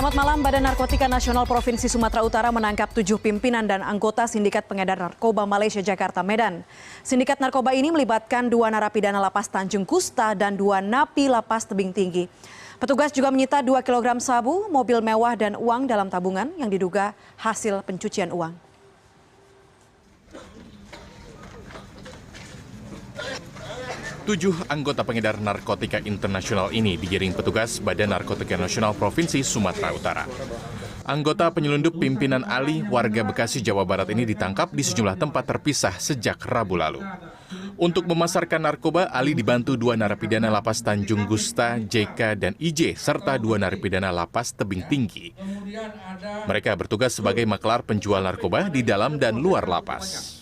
Selamat malam. Badan Narkotika Nasional Provinsi Sumatera Utara menangkap 7 pimpinan dan anggota sindikat pengedar narkoba Malaysia Jakarta Medan. Sindikat narkoba ini melibatkan 2 narapidana lapas Tanjung Kusta dan 2 napi lapas Tebing Tinggi. Petugas juga menyita 2 kg sabu, mobil mewah dan uang dalam tabungan yang diduga hasil pencucian uang. Tujuh anggota pengedar narkotika internasional ini digiring petugas Badan Narkotika Nasional Provinsi Sumatera Utara. Anggota penyelundup pimpinan Ali, warga Bekasi, Jawa Barat ini ditangkap di sejumlah tempat terpisah sejak Rabu lalu. Untuk memasarkan narkoba, Ali dibantu 2 narapidana lapas Tanjung Gusta, JK, dan IJ, serta 2 narapidana lapas Tebing Tinggi. Mereka bertugas sebagai maklar penjual narkoba di dalam dan luar lapas.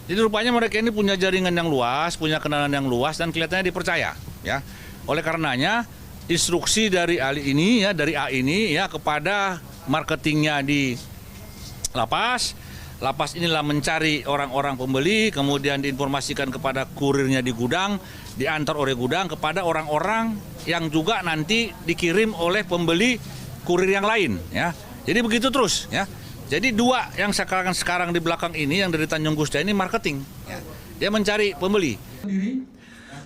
Jadi rupanya mereka ini punya jaringan yang luas, punya kenalan yang luas dan kelihatannya dipercaya, ya. Oleh karenanya instruksi dari Ali ini, ya, dari A ini, ya, kepada marketingnya di lapas. Lapas inilah mencari orang-orang pembeli, kemudian diinformasikan kepada kurirnya di gudang, diantar oleh gudang kepada orang-orang yang juga nanti dikirim oleh pembeli kurir yang lain, ya. Jadi begitu terus, ya. Jadi 2 yang sekarang di belakang ini yang dari Tanjung Gusta ini marketing. Dia mencari pembeli.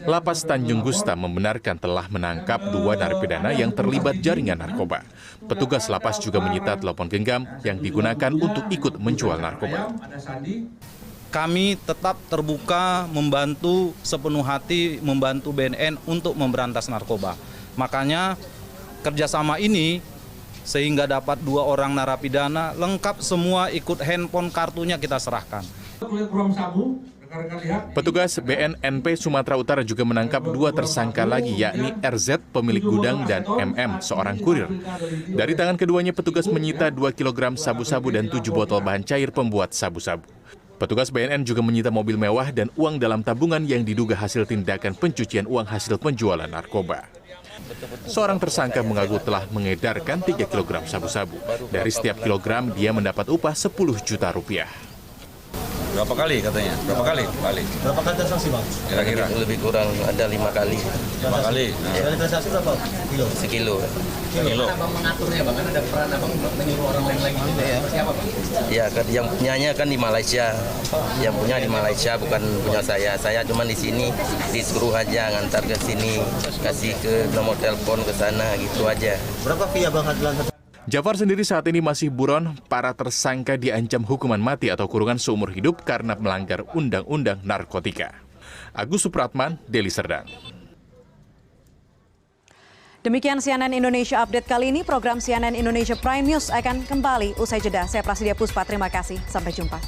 Lapas Tanjung Gusta membenarkan telah menangkap 2 narapidana yang terlibat jaringan narkoba. Petugas lapas juga menyita telepon genggam yang digunakan untuk ikut menjual narkoba. Kami tetap terbuka membantu sepenuh hati membantu BNN untuk memberantas narkoba. Makanya kerjasama ini sehingga dapat 2 orang narapidana, lengkap semua, ikut handphone, kartunya kita serahkan. Petugas BNNP Sumatera Utara juga menangkap 2 tersangka lagi, yakni RZ, pemilik gudang, dan MM, seorang kurir. Dari tangan keduanya, petugas menyita 2 kg sabu-sabu dan 7 botol bahan cair pembuat sabu-sabu. Petugas BNN juga menyita mobil mewah dan uang dalam tabungan yang diduga hasil tindakan pencucian uang hasil penjualan narkoba. Seorang tersangka mengaku telah mengedarkan 3 kg sabu-sabu. Dari setiap kilogram dia mendapat upah 10 juta rupiah. Berapa kali katanya? Berapa kali? Berapa kali transaksi, Bang? Kira-kira Lebih kurang ada 5 kali. 5 kali. Dari transaksi berapa? Kilo? Sekilo. Kilo. Abang mengaturnya, Bang, kan ada peran Abang menyuruh orang lain lagi juga ya? Siapa, Bang? Ya, yang punyanya kan di Malaysia. Yang punya di Malaysia bukan punya saya. Saya cuma di sini disuruh aja ngantar ke sini, kasih ke nomor telepon ke sana gitu aja. Berapa fee Abang Adlan? Jafar sendiri saat ini masih buron. Para tersangka diancam hukuman mati atau kurungan seumur hidup karena melanggar undang-undang narkotika. Agus Supratman, Deli Serdang. Demikian CNN Indonesia Update kali ini. Program CNN Indonesia Prime News akan kembali usai jeda. Saya Prasidya Puspa, terima kasih. Sampai jumpa.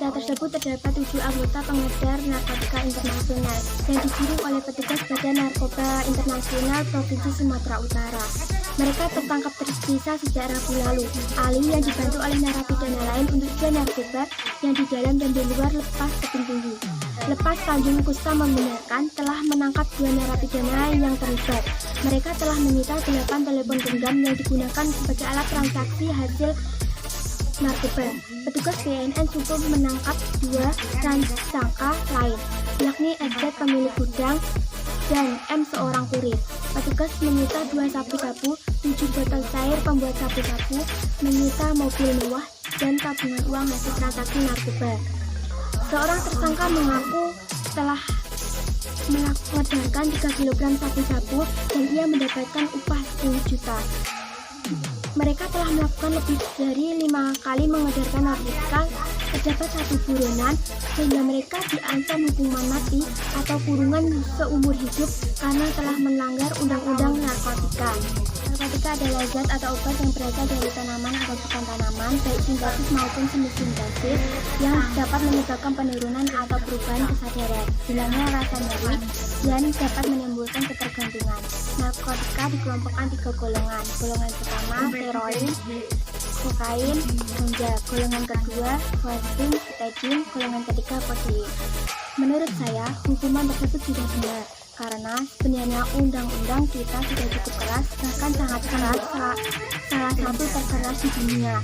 Tersebut terdapat 7 anggota pengedar narkotika internasional yang digiring oleh petugas Badan Narkoba Internasional Provinsi Sumatera Utara. Mereka tertangkap terpisah sejak Rabu lalu. Ali yang dibantu oleh narapidana lain untuk jual narkoba yang di dalam dan di luar lepas Tebing Tinggi. Lepas Tanjung Kusta membenarkan telah menangkap 2 narapidana yang terlibat. Mereka telah menyita 8 telepon genggam yang digunakan sebagai alat transaksi hasil narkoba. Petugas BNN juga menangkap 2 tersangka lain, yakni SZ pemilik gudang dan M seorang kurir. Petugas menyita 2 sabu-sabu, 7 botol cair pembuat sabu-sabu, menyita mobil mewah dan tabungan uang hasil transaksi narkoba. Seorang tersangka mengaku telah mengedarkan 3 kg sabu-sabu dan ia mendapatkan upah 10 juta. Mereka telah melakukan lebih dari 5 kali mengedarkan narkotika. Terdapat 1 buronan sehingga mereka diancam hukuman mati atau kurungan seumur hidup karena telah melanggar undang-undang narkotika. Narkotika adalah zat atau obat yang berasal dari tanaman atau bukan tanaman, baik sintetis maupun semi-sintetis, yang dapat menyebabkan penurunan atau perubahan kesadaran, hilangnya rasa nyeri, dan dapat menimbulkan ketergantungan. Narkotika dikelompokkan 3 golongan. Golongan pertama, heroin, kokain, ganja. Golongan kedua, morfin, betadine. Golongan ketiga, kodein. Menurut saya, hukuman tersebut tidak benar. karena sebenarnya undang-undang kita sudah cukup keras, bahkan sangat keras, salah satu terkeras di dunia.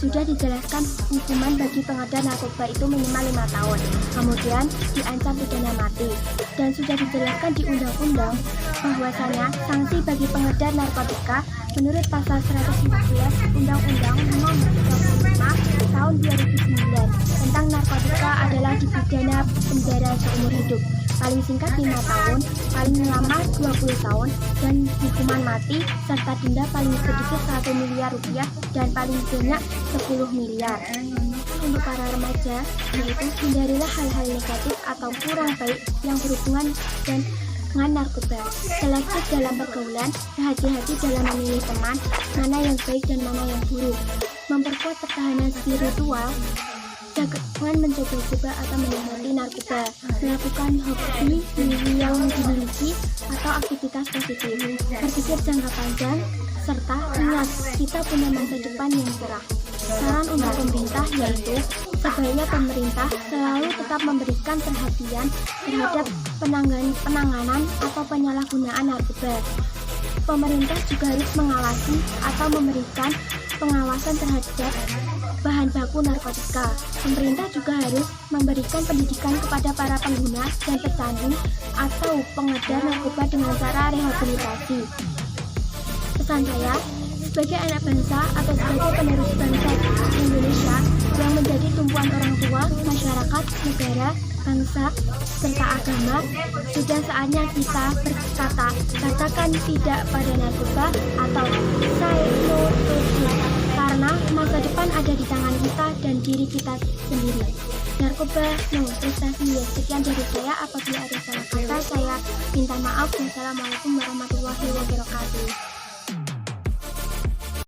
Sudah dijelaskan hukuman bagi pengedar narkoba itu minimal 5 tahun, kemudian diancam pidana mati. Dan sudah dijelaskan di undang-undang bahwasanya sanksi bagi pengedar narkotika menurut pasal 114 Undang-Undang Nomor 35 Tahun 2009 tentang narkotika adalah dipidana penjara seumur hidup, paling singkat 5 tahun, paling lama 20 tahun, dan hukuman mati serta denda paling sedikit 1 miliar rupiah dan paling banyak 10 miliar. Untuk para remaja, yaitu hindarilah hal-hal negatif atau kurang baik yang berhubungan dengan narkoba. Selektif dalam pergaulan, berhati-hati dalam memilih teman, mana yang baik dan mana yang buruk. Memperkuat pertahanan spiritual, jangan mencoba-coba atau menikmati narkoba. Melakukan hobi yang dimiliki atau aktivitas positif. Berpikir jangka panjang, serta ingat kita punya masa depan yang cerah. Saran untuk pemerintah yaitu sebaiknya pemerintah selalu tetap memberikan perhatian terhadap penanganan atau penyalahgunaan narkoba. Pemerintah juga harus mengawasi atau memberikan pengawasan terhadap bahan baku narkotika. Pemerintah juga harus memberikan pendidikan kepada para pengguna dan pecandu atau pengedar narkoba dengan cara rehabilitasi. Pesan saya, sebagai anak bangsa atau sebagai penerus bangsa Indonesia yang menjadi tumpuan orang tua, masyarakat, negara, bangsa, serta agama, sudah saatnya kita berkata, katakan tidak pada narkoba atau say no to drugs, karena masa depan ada di tangan kita dan diri kita sendiri. Narkoba, no, prestasi. Sekian dari saya, apabila ada salah kata, saya minta maaf. Wassalamualaikum warahmatullahi wabarakatuh.